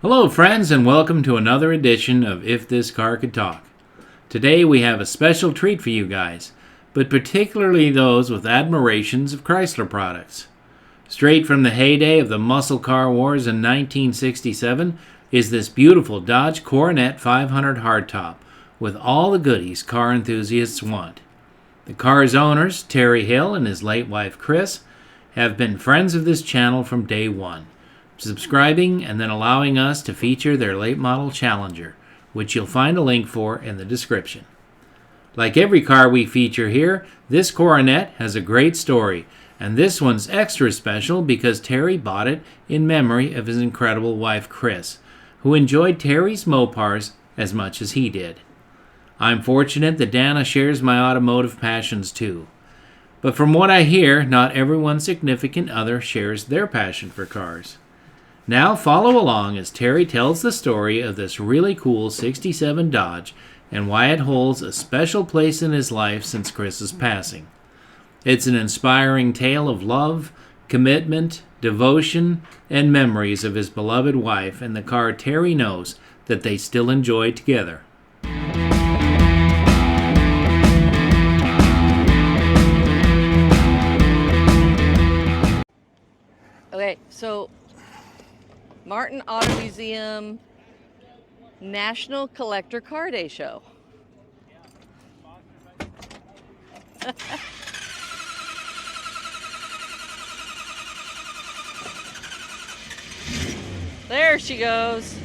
Hello friends, and welcome to another edition of If This Car Could Talk. Today we have a special treat for you guys, but particularly those with admirations of Chrysler products. Straight from the heyday of the muscle car wars in 1967 is this beautiful Dodge Coronet 500 hardtop with all the goodies car enthusiasts want. The car's owners, Terry Hill and his late wife Chris, have been friends of this channel from day one, subscribing and then allowing us to feature their late model Challenger, which you'll find a link for in the description. Like every car we feature here, this Coronet has a great story, and this one's extra special because Terry bought it in memory of his incredible wife Chris, who enjoyed Terry's Mopars as much as he did. I'm fortunate that Dana shares my automotive passions too. But from what I hear, not everyone's significant other shares their passion for cars. Now follow along as Terry tells the story of this really cool 67 Dodge and why it holds a special place in his life since Chris's passing. It's an inspiring tale of love, commitment, devotion, and memories of his beloved wife and the car Terry knows that they still enjoy together. Okay, so Martin Auto Museum National Collector Car Day Show. There she goes.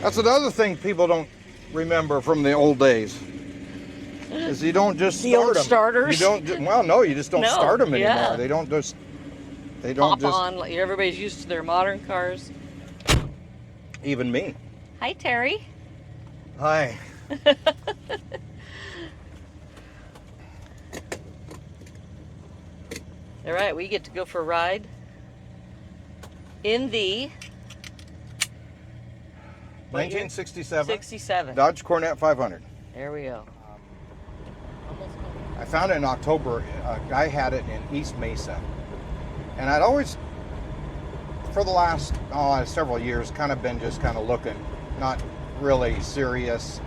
That's another thing people don't remember from the old days. Is you don't just The start old them. starters? You don't. Well, no, you just don't No, start them anymore. yeah. They don't just. They don't Pop just. on, like everybody's used to their modern cars. Even me. Hi, Terry. Hi. All right, we get to go for a ride in the 1967 67. Dodge Coronet 500. There we go. I found it in October. A guy had it in East Mesa, and I'd always, for the last several years, kind of been just kind of looking, not really serious.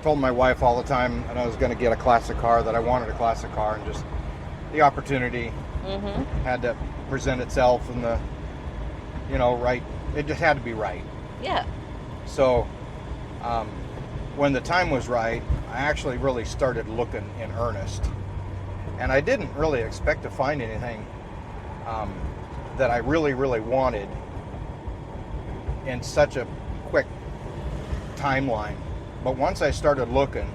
Told my wife all the time that I was going to get a classic car, that I wanted a classic car, and just the opportunity had to present itself, and the, right. It just had to be right. Yeah. So, when the time was right, I actually really started looking in earnest, and I didn't really expect to find anything that I really wanted in such a quick timeline. But once I started looking,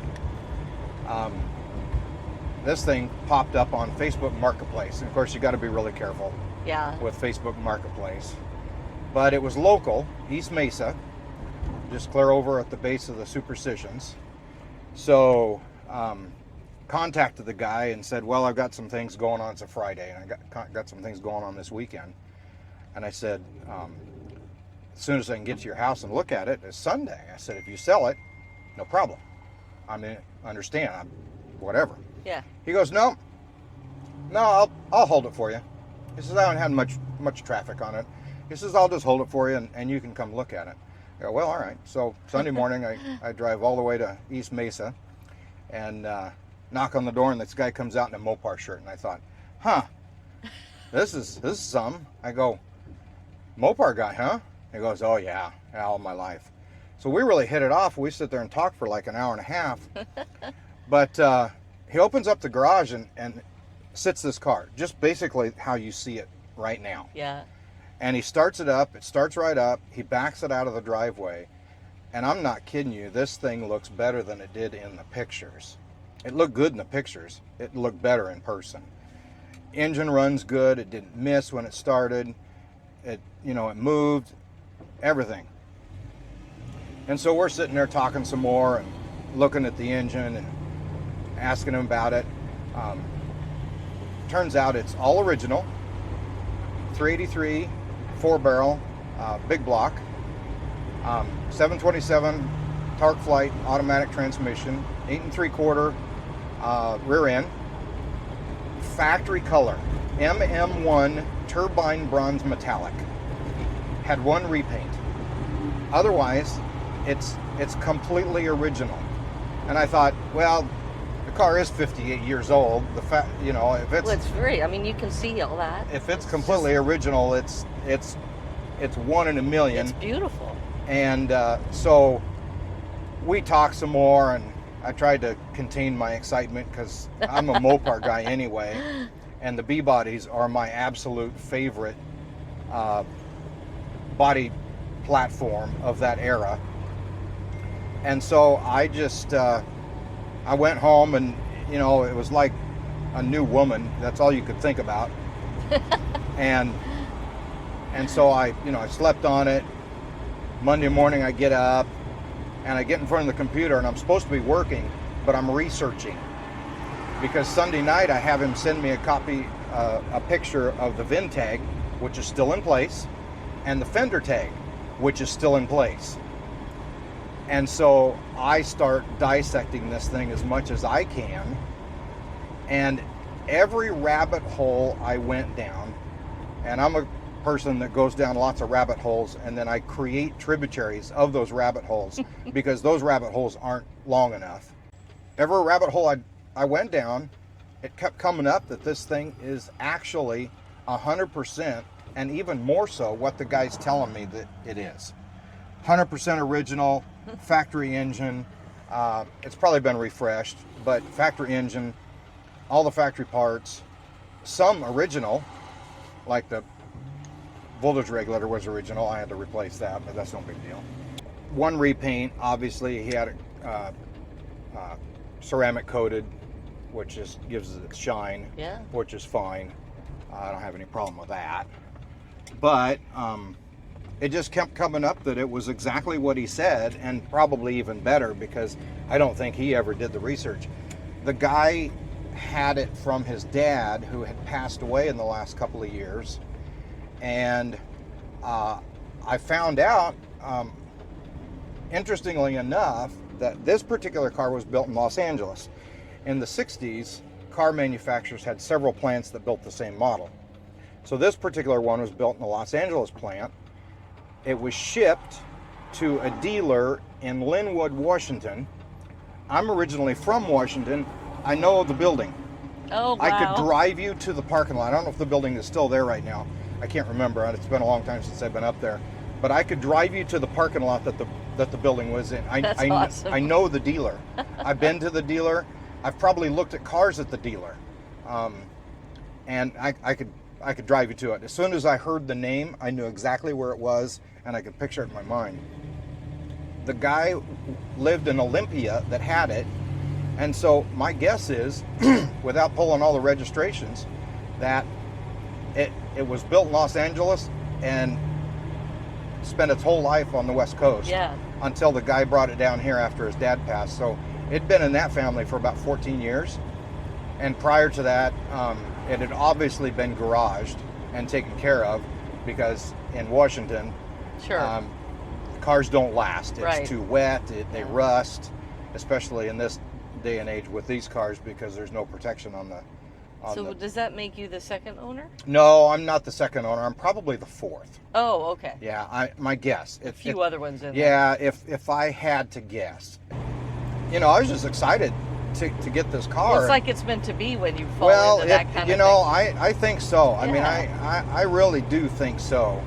this thing popped up on Facebook Marketplace, and of course you got to be really careful with Facebook Marketplace. But it was local, East Mesa, just clear over at the base of the Superstitions. So contacted the guy and said, well, I've got some things going on. It's a Friday, and I got some things going on this weekend. And I said, as soon as I can get to your house and look at it, it's Sunday. I said, if you sell it, no problem. I mean, understand, whatever. Yeah. He goes, no, I'll hold it for you. He says, I haven't had much traffic on it. He says, I'll just hold it for you, and you can come look at it. I go, well, all right. So Sunday morning, I drive all the way to East Mesa and knock on the door, and this guy comes out in a Mopar shirt, and I thought, this is some. I go, Mopar guy, huh? He goes, oh yeah, all my life. So we really hit it off. We sit there and talk for like an hour and a half. But he opens up the garage and sits this car, just basically how you see it right now. Yeah. And he starts it up. It starts right up. He backs it out of the driveway. And I'm not kidding you. This thing looks better than it did in the pictures. It looked good in the pictures. It looked better in person. Engine runs good. It didn't miss when it started. It moved. Everything. And so we're sitting there talking some more and looking at the engine and asking him about it. Turns out it's all original. 383 4-barrel, big block, 727 Torque Flight automatic transmission, 8 3/4 rear end, factory color, MM1 turbine bronze metallic. had one repaint. Otherwise, it's completely original. And I thought, well, the car is 58 years old. The fact, you know, if it's Well, it's very. I mean, you can see all that. if it's completely original, it's one in a million. It's beautiful. And so we talked some more, and I tried to contain my excitement because I'm a Mopar guy anyway, and the B-bodies are my absolute favorite body platform of that era. And so I just I went home, and you know, it was like a new woman. That's all you could think about. and so I slept on it. Monday morning I get up and I get in front of the computer, and I'm supposed to be working, but I'm researching, because Sunday night I have him send me a picture of the VIN tag, which is still in place, and the fender tag, which is still in place. And so I start dissecting this thing as much as I can, and every rabbit hole I went down, and I'm a person that goes down lots of rabbit holes, and then I create tributaries of those rabbit holes because those rabbit holes aren't long enough. Every rabbit hole I went down, it kept coming up that this thing is actually 100%, and even more so, what the guy's telling me that it is. 100% original, factory engine. It's probably been refreshed, but factory engine, all the factory parts, some original, like the voltage regulator was original. I had to replace that, but that's no big deal. One repaint, obviously, he had it ceramic coated, which just gives it its shine, Yeah. which is fine. I don't have any problem with that. But it just kept coming up that it was exactly what he said, and probably even better, because I don't think he ever did the research. The guy had it from his dad, who had passed away in the last couple of years. And I found out, interestingly enough, that this particular car was built in Los Angeles. In the 60s, car manufacturers had several plants that built the same model. So this particular one was built in the Los Angeles plant. It was shipped to a dealer in Linwood, Washington. I'm originally from Washington. I know the building. Oh, wow. I could drive you to the parking lot. I don't know if the building is still there right now. I can't remember. It's been a long time since I've been up there. But I could drive you to the parking lot that the building was in. That's awesome. I know the dealer. I've been to the dealer. I've probably looked at cars at the dealer. And I could drive you to it. As soon as I heard the name, I knew exactly where it was, and I could picture it in my mind. The guy lived in Olympia that had it, and so my guess is, without pulling all the registrations, that it was built in Los Angeles and spent its whole life on the West Coast. Yeah. Until the guy brought it down here after his dad passed. So it'd been in that family for about 14 years. And prior to that, it had obviously been garaged and taken care of, because in Washington, Sure. cars don't last. It's Right. too wet. They rust, especially in this day and age with these cars, because there's no protection on the. So does that make you the second owner? No, I'm not the second owner. I'm probably the fourth. Oh, okay. Yeah, my guess. A few other ones in there. Yeah, if I had to guess, I was just excited to get this car. Well, it's like it's meant to be when you fall into that kind of thing. I think so. I mean, Yeah. I really do think so.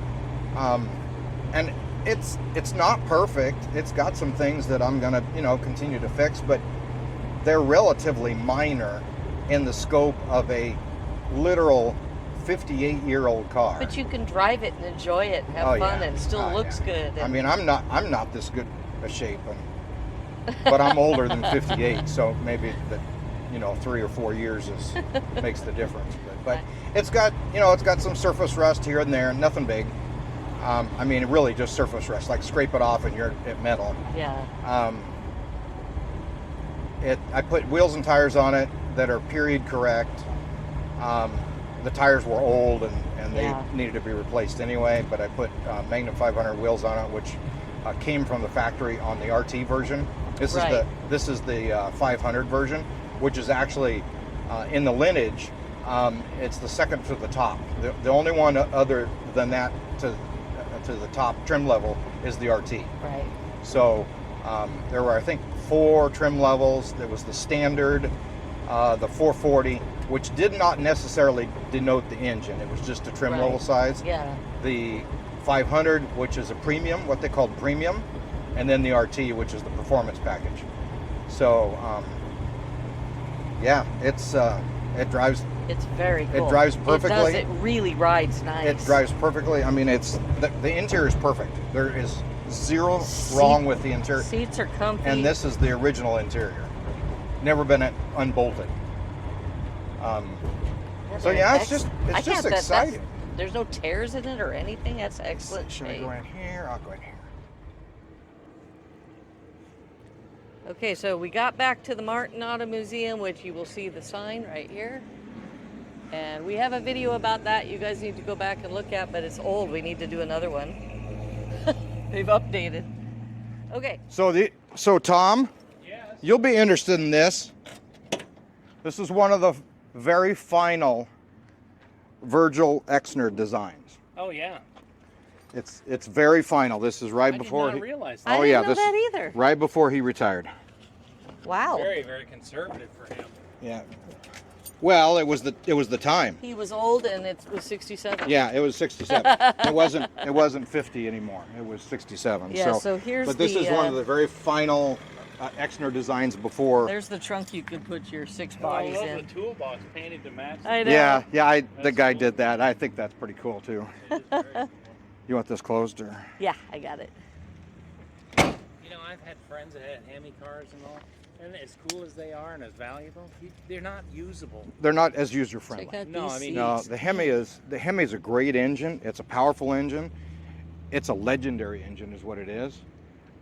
And it's not perfect. It's got some things that I'm gonna continue to fix, but they're relatively minor in the scope of a literal 58-year-old car. But you can drive it and enjoy it and have fun, yeah. and it still looks good. I and- mean, I'm not this good a shape, but I'm older than 58, so maybe that 3 or 4 years makes the difference. But it's got some surface rust here and there, nothing big. I mean, really just surface rust, like scrape it off and you're at metal. Yeah. I put wheels and tires on it that are period correct. The tires were old and they needed to be replaced anyway, but I put Magnum 500 wheels on it, which came from the factory on the RT version. This is the 500 version, which is actually in the lineage. It's the second to the top. The only one other than that to to the top trim level is the RT. Right. So there were, I think, 4 trim levels. There was the standard, the 440, which did not necessarily denote the engine. It was just a trim Right. level size. Yeah. The 500, which is a premium, what they called premium, and then the RT, which is the performance package. So, yeah, it drives. It's very cool. It drives perfectly. It does. It really rides nice. It drives perfectly. I mean, the interior is perfect. There is zero wrong with the interior. Seats are comfy. And this is the original interior. Never been unbolted. So yeah, it's just exciting. There's no tears in it or anything. That's excellent. Should I go in here? I'll go in here. Okay, so we got back to the Martin Auto Museum, which you will see the sign right here. And we have a video about that you guys need to go back and look at, but it's old. We need to do another one. They've updated. Okay. So Tom, Yes. you'll be interested in this. This is one of the very final Virgil Exner designs. Oh yeah. It's very final. This is right before I did not realize that. I Oh didn't yeah, know this that either. right before he retired. Wow. Very, very conservative for him. Yeah. Well, it was the time. He was old and it was 67. Yeah, it was 67. It wasn't 50 anymore. It was 67. Yeah, so here's But this the, is one of the very final Exner designs before. There's the trunk you could put your 6 I bodies love in. the toolbox painted to match. I know. Yeah, the That's guy cool. did that. I think that's pretty cool too. It is very cool. You want this closed or? Yeah, I got it. You know, I've had friends that had Hemi cars and all, and as cool as they are and as valuable, they're not usable. They're not as user friendly. Check out No, these I mean- No, seats. the Hemi is a great engine. It's a powerful engine. It's a legendary engine, is what it is.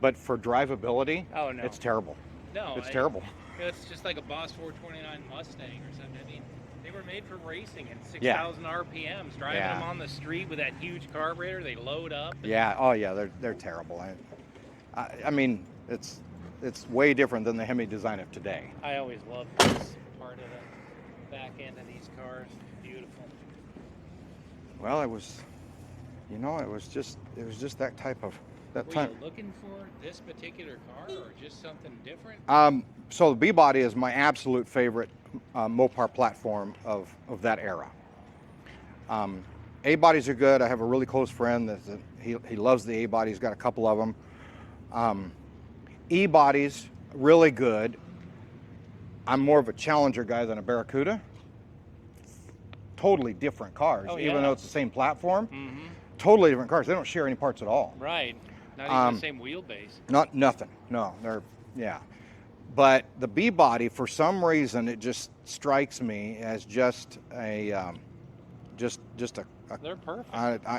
But for drivability, Oh, no. it's terrible. No, It's terrible. It's just like a Boss 429 Mustang or something. I mean, they were made for racing and 6,000 RPMs. Driving Yeah. them on the street with that huge carburetor, they load up. Yeah. Oh yeah, they're terrible. I mean, it's way different than the Hemi design of today. I always loved this part of the back end of these cars. Beautiful. Well, it was just that type of that Were time. you looking for this particular car or just something different? So the B-body is my absolute favorite Mopar platform of that era. A-bodies are good. I have a really close friend he loves the A-body. He's got a couple of them. E-bodies, really good. I'm more of a Challenger guy than a Barracuda. Totally different cars, Oh, even yeah. though it's the same platform. Mm-hmm. Totally different cars. They don't share any parts at all. Right. Not even the same wheelbase. Nothing. No, yeah. But the B-body, for some reason, it just strikes me as just a They're perfect.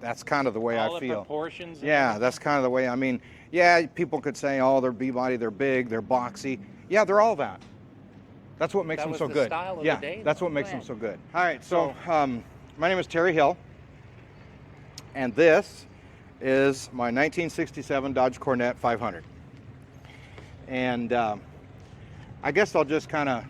that's kind of the way All I the feel. proportions. and Yeah, everything. that's kind of the way. I mean, yeah, people could say, oh, they're B-body, they're big, they're boxy. Yeah, they're all that. That's what makes That them was so the good. style of yeah, the day, that's though. what makes Go them ahead. so good. All right, so my name is Terry Hill, and this is my 1967 Dodge Coronet 500. And I guess I'll just kind of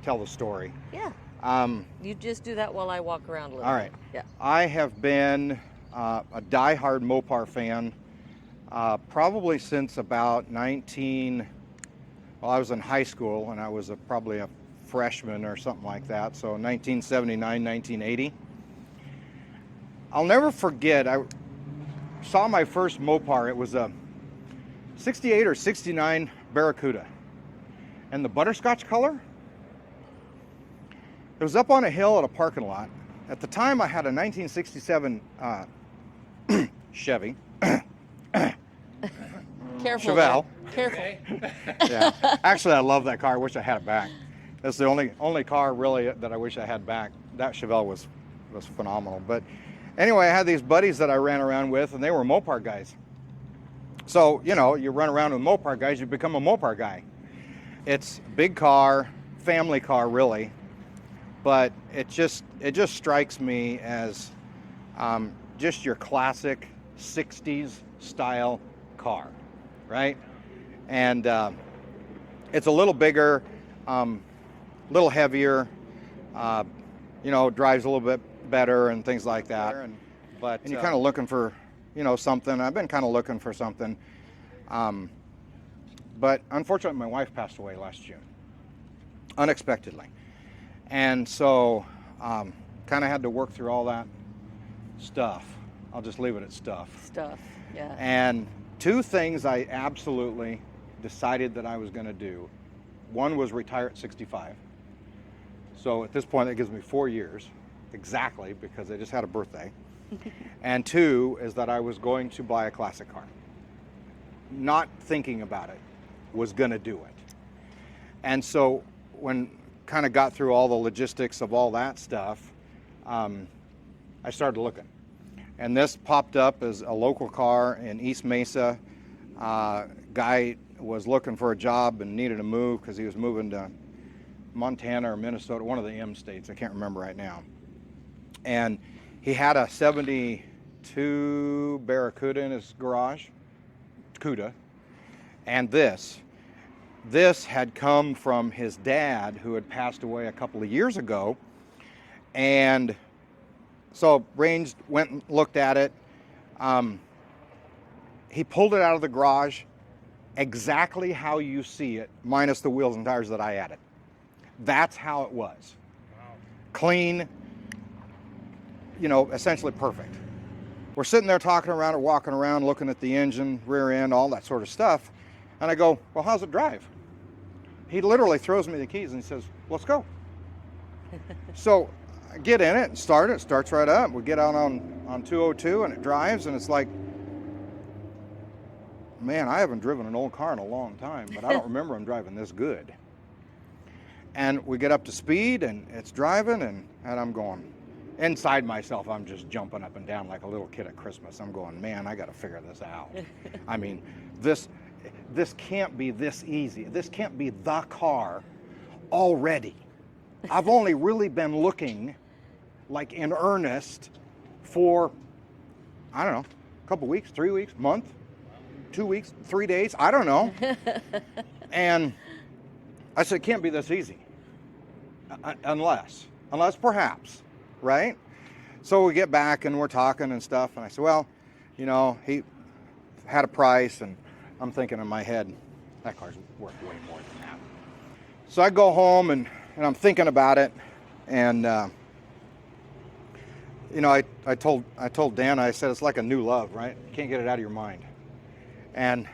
tell the story. Yeah. Um, You just do that while I walk around a little All bit. right. Yeah. I have been a diehard Mopar fan probably since about I was in high school and I was probably a freshman or something like that. So 1979, 1980. I'll never forget, I saw my first Mopar. It was a 68 or 69 Barracuda. And the butterscotch color, it was up on a hill at a parking lot. At the time, I had a 1967 Chevy. Careful. Chevelle. there. Careful. Okay. Yeah. Actually, I love that car. I wish I had it back. That's the only car really that I wish I had back. That Chevelle was phenomenal. But anyway, I had these buddies that I ran around with, and they were Mopar guys. So, you run around with Mopar guys, you become a Mopar guy. It's a big car, family car really, but it just strikes me as just your classic 60s style car, right? And it's a little bigger, little heavier, drives a little bit better and things like that. But and you're kind of looking for, you know, something. I've been kind of looking for something. But unfortunately, my wife passed away last June, unexpectedly. And so kind of had to work through all that stuff. I'll just leave it at stuff. Stuff, yeah. And two things I absolutely decided that I was going to do. One was retire at 65. So at this point, that gives me 4 years exactly, because I just had a birthday. And two is that I was going to buy a classic car. Not thinking about it, was going to do it. And so when kind of got through all the logistics of all that stuff, I started looking. And this popped up as a local car in East Mesa. Guy was looking for a job and needed to move because he was moving to Montana or Minnesota, one of the M states, I can't remember right now. And he had a 72 Barracuda in his garage, Cuda. And this had come from his dad, who had passed away a couple of years ago. And so ranged, went and looked at it. He pulled it out of the garage exactly how you see it, minus the wheels and tires that I added. That's how it was. Wow. Clean, you know, essentially perfect. We're sitting there talking around or walking around, looking at the engine, rear end, all that sort of stuff. And I go, well, how's it drive? He literally throws me the keys and he says, let's go. So I get in it and start it. It starts right up. We get out on 202 and it drives, and it's like, man, I haven't driven an old car in a long time, but I don't remember him driving this good. And we get up to speed and it's driving, and I'm going, inside myself, I'm just jumping up and down like a little kid at Christmas. I'm going, man, I got to figure this out. I mean, this can't be this easy. This can't be the car already. I've only really been looking like in earnest for, I don't know, a couple weeks, 3 weeks, month, 2 weeks, 3 days, I don't know. And I said, it can't be this easy. Unless perhaps, right? So we get back and we're talking and stuff, and I said, well, you know, he had a price, and I'm thinking in my head, that car's worth way more than that. So I go home and I'm thinking about it, and you know, I told Dan, I said, it's like a new love, right? You can't get it out of your mind. And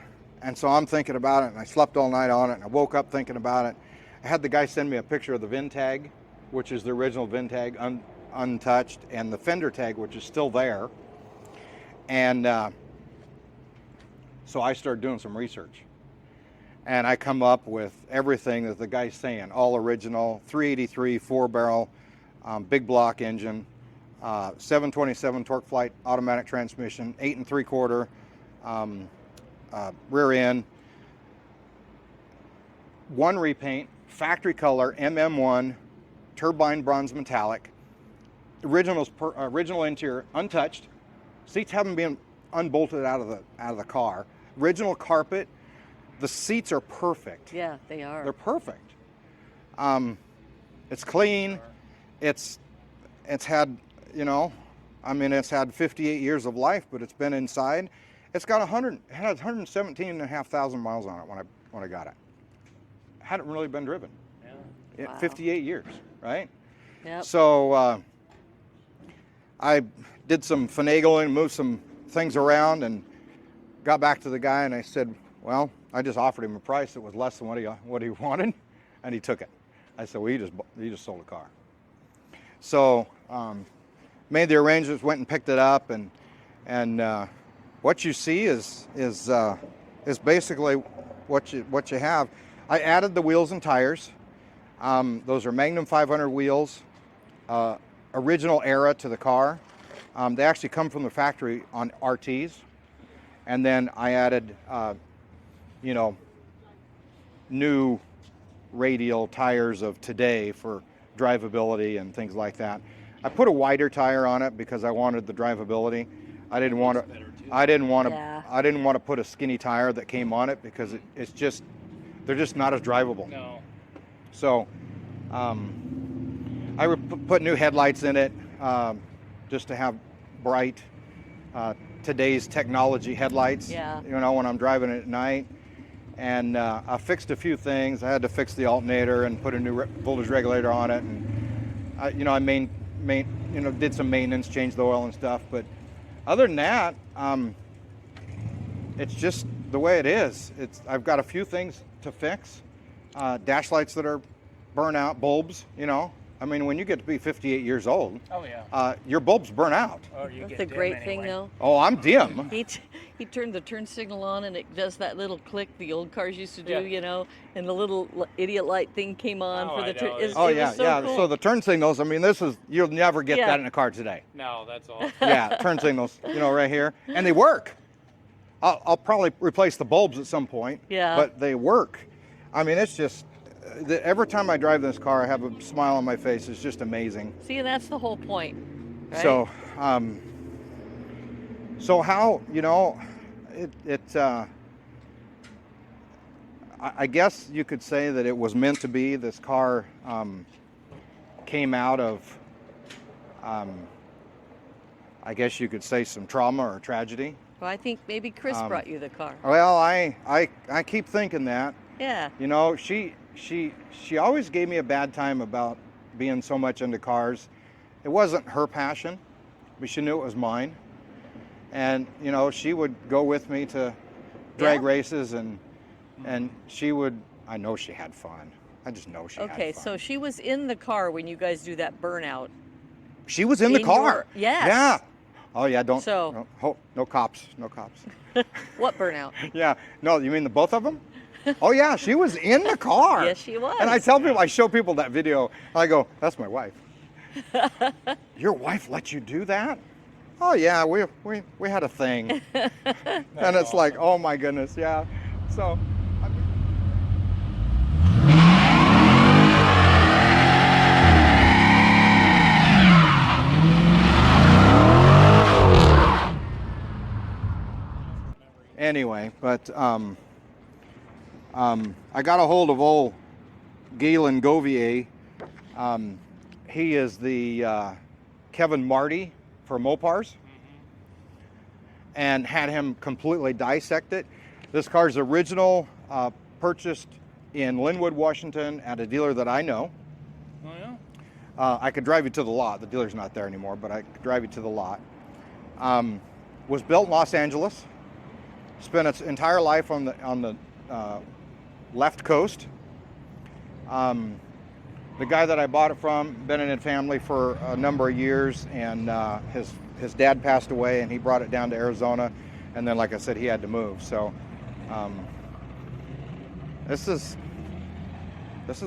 so I'm thinking about it, and I slept all night on it, and I woke up thinking about it. I had the guy send me a picture of the VIN tag, which is the original VIN tag, untouched, and the fender tag, which is still there. And so I started doing some research. And I come up with everything that the guy's saying, all original, 383, 4-barrel, big block engine, 727 torque flight automatic transmission, 8 3/4 rear end, one repaint, factory color, MM1, turbine bronze metallic, original interior, untouched, seats haven't been unbolted out of the car, original carpet. The seats are perfect. Yeah, they are. They're perfect. It's clean. It's had, you know, I mean, it's had 58 years of life, but it's been inside. It's got 117,500 miles on it when I got it. Hadn't really been driven. Yeah. Wow. 58 years, right? Yep. So I did some finagling, moved some things around, and got back to the guy, and I said, well, I just offered him a price that was less than what he wanted, and he took it. I said, well, you just sold a car. So made the arrangements, went and picked it up, and what you see is basically what you have. I added the wheels and tires. Those are Magnum 500 wheels, original era to the car. They actually come from the factory on RTs, and then I added, you know, new radial tires of today for drivability and things like that. I put a wider tire on it because I wanted the drivability. I didn't want to put a skinny tire that came on it because they're just not as drivable. No. So I put new headlights in it just to have bright today's technology headlights. Yeah. You know, when I'm driving it at night. And I fixed a few things. I had to fix the alternator and put a new voltage regulator on it, and I did some maintenance, changed the oil and stuff. But other than that, it's just the way it is. I've got a few things to fix. Dash lights that are burn out, bulbs. You know, I mean, when you get to be 58 years old, Oh yeah. your bulbs burn out. Oh, you That's get the dim great anyway. thing, though. Oh, I'm dim. He turned the turn signal on, and it does that little click the old cars used to do, Yeah. you know, and the little idiot light thing came on Oh, for I the turn. know. It Oh was yeah, so yeah. cool. So the turn signals. I mean, you'll never get Yeah. that in a car today. No, that's awesome. Yeah, turn signals, you know, right here, and they work. I'll probably replace the bulbs at some point. Yeah. But they work. I mean, it's just every time I drive this car, I have a smile on my face. It's just amazing. See, that's the whole point. Right? So how, you know, I guess you could say that it was meant to be. This car came out of, I guess you could say, some trauma or tragedy. Well, I think maybe Chris brought you the car. Well, I keep thinking that. Yeah. You know, she always gave me a bad time about being so much into cars. It wasn't her passion, but she knew it was mine. And you know, she would go with me to drag Yeah. races, and she would. I know she had fun. I just know she had fun. Okay, so she was in the car when you guys do that burnout. She was in the in car. yes. Yeah. Oh yeah. Don't. So- no cops. No cops. What burnout? Yeah. No, you mean the both of them? Oh yeah, she was in the car. Yes, she was. And I tell people, I show people that video. I go, "That's my wife." Your wife let you do that? Oh yeah, we had a thing. And it's like, oh my goodness, yeah. So. Anyway, but I got a hold of old Galen Govier. He is the Kevin Marty for Mopars, and had him completely dissect it. This car's original, purchased in Linwood, Washington, at a dealer that I know. Oh yeah. I could drive you to the lot. The dealer's not there anymore, but I could drive you to the lot. Was built in Los Angeles. Spent its entire life on the left coast. The guy that I bought it from, been in his family for a number of years, and his dad passed away, and he brought it down to Arizona, and then, like I said, he had to move. So this is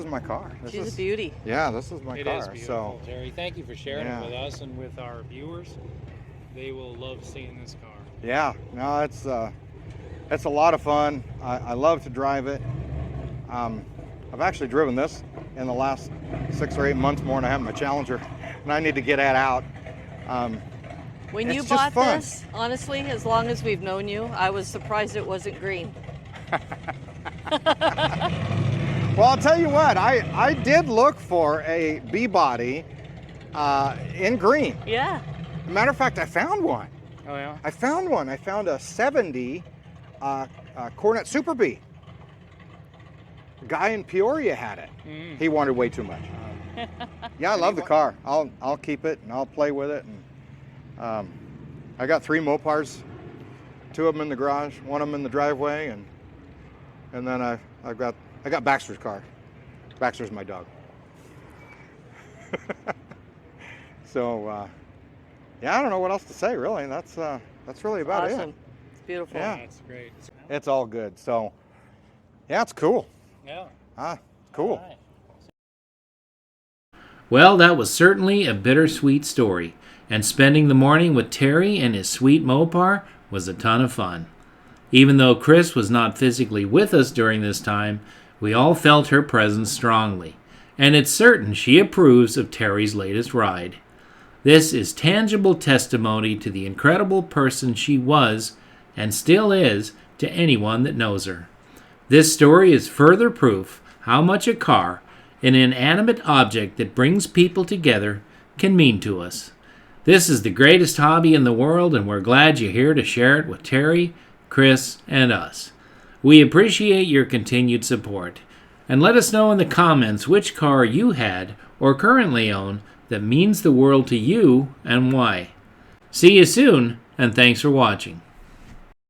my car. She's a beauty. Yeah, this is my It car. is beautiful, So Terry. Thank you for sharing Yeah. it with us and with our viewers. They will love seeing this car. yeah, no, it's a lot of fun. I love to drive it. I've actually driven this in the last 6 or 8 months more than I have my Challenger, and I need to get that out. When you It's just bought fun. this, honestly, as long as we've known you, I was surprised it wasn't green. Well, I'll tell you what, I did look for a B-body in green. Yeah. Matter of fact, I found one. Oh yeah. I found one. I found a 70 Coronet Super B. Guy in Peoria had it. Mm. He wanted way too much. Yeah, I love the car. I'll keep it and I'll play with it. And I got 3 Mopars, 2 of them in the garage, 1 of them in the driveway, and then I got Baxter's car. Baxter's my dog. So yeah, I don't know what else to say really. That's really about Awesome. it. It's beautiful. Yeah. That's great. It's all good. So yeah, it's cool. Yeah. Cool. All right. Well, that was certainly a bittersweet story, and spending the morning with Terry and his sweet Mopar was a ton of fun. Even though Chris was not physically with us during this time, we all felt her presence strongly, and it's certain she approves of Terry's latest ride. This is tangible testimony to the incredible person she was and still is to anyone that knows her. This story is further proof how much a car, an inanimate object that brings people together, can mean to us. This is the greatest hobby in the world, and we're glad you're here to share it with Terry, Chris, and us. We appreciate your continued support. And let us know in the comments which car you had or currently own that means the world to you and why. See you soon, and thanks for watching.